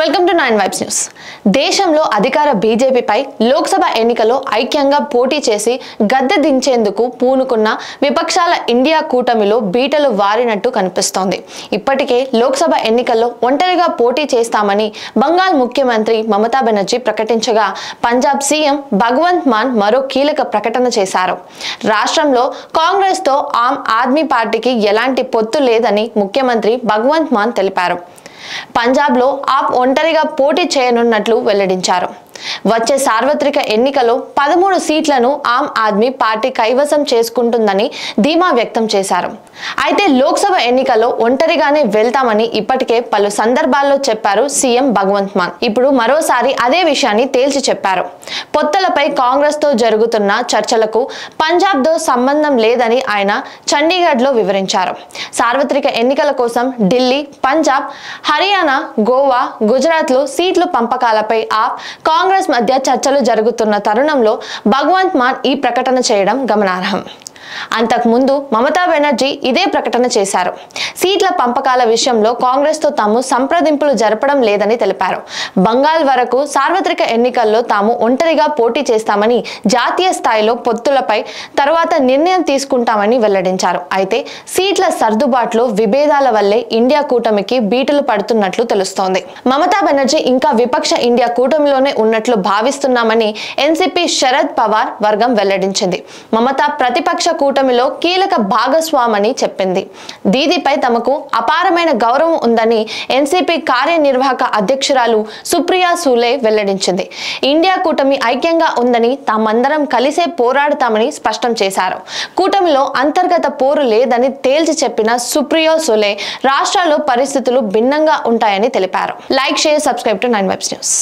Welcome to 9 vibes news. దేశంలో అధికార బీజేపీపై లోక్సభ ఎన్నికల్లో ఐక్యంగా పోటీ చేసి గద్దె దించేందుకు పూనుకున్న విపక్షాల ఇండియా కూటమిలో బీటలు వారినట్టు కనిపిస్తోంది. ఇప్పటికే లోక్సభ ఎన్నికల్లో ఒంటరిగా పోటీ చేస్తామని బంగాల్ ముఖ్యమంత్రి మమతా బెనర్జీ ప్రకటించగా పంజాబ్ సీఎం భగవంత్ మాన్ మరో కీలక ప్రకటన చేశారు. రాష్ట్రంలో కాంగ్రెస్తో ఆమ్ ఆద్మీ పార్టీకి ఎలాంటి పొత్తు లేదని ముఖ్యమంత్రి భగవంత్ మాన్ తెలిపారు. పంజాబ్లో ఆప్ ఒంటరిగా పోటీ చేయనున్నట్లు వెల్లడించారు. వచ్చే సార్వత్రిక ఎన్నికలో 13 సీట్లను ఆమ్ ఆద్మీ పార్టీ కైవసం చేసుకుంటుందని ధీమా వ్యక్తం చేశారు. అయితే లోక్సభ ఎన్నికల్లో ఒంటరిగానే వెళ్తామని ఇప్పటికే పలు సందర్భాల్లో చెప్పారు సీఎం భగవంత్ మాన్. ఇప్పుడు మరోసారి అదే విషయాన్ని తేల్చి చెప్పారు. పొత్తులపై కాంగ్రెస్ తో జరుగుతున్న చర్చలకు పంజాబ్తో సంబంధం లేదని ఆయన చండీగఢ్లో వివరించారు. సార్వత్రిక ఎన్నికల కోసం ఢిల్లీ, పంజాబ్, హర్యానా, గోవా, గుజరాత్లో సీట్ల పంపకాలపై ఆప్ కాంగ్రెస్ మధ్య చర్చలు జరుగుతున్న తరుణంలో భగవంత్ మాన్ ఈ ప్రకటన చేయడం గమనార్హం. అంతకుముందు మమతా బెనర్జీ ఇదే ప్రకటన చేశారు. సీట్ల పంపకాల విషయంలో కాంగ్రెస్ తో తాము సంప్రదింపులు జరపడం లేదని తెలిపారు. బంగాల్ వరకు సార్వత్రిక ఎన్నికల్లో తాము ఒంటరిగా పోటీ చేస్తామని, జాతీయ స్థాయిలో పొత్తులపై తర్వాత నిర్ణయం తీసుకుంటామని వెల్లడించారు. అయితే సీట్ల సర్దుబాటులో విభేదాల వల్లే ఇండియా కూటమికి బీటలు పడుతున్నట్లు తెలుస్తోంది. మమతా బెనర్జీ ఇంకా విపక్ష ఇండియా కూటమిలోనే ఉన్నట్లు భావిస్తున్నామని ఎన్సీపీ శరద్ పవార్ వర్గం వెల్లడించింది. మమతా ప్రతిపక్ష కూటమిలో కీలక భాగస్వామని చెప్పింది. దీదీపై తమకు అపారమైన గౌరవం ఉందని ఎన్సీపీ కార్యనిర్వాహక అధ్యక్షురాలు సుప్రియా సూలే వెల్లడించింది. ఇండియా కూటమి ఐక్యంగా ఉందని, తామందరం కలిసే పోరాడుతామని స్పష్టం చేశారు. కూటమిలో అంతర్గత పోరు లేదని తేల్చి చెప్పిన సుప్రియా సూలే రాష్ట్రాల్లో పరిస్థితులు భిన్నంగా ఉంటాయని తెలిపారు. Like, share, subscribe to 9 vibes news.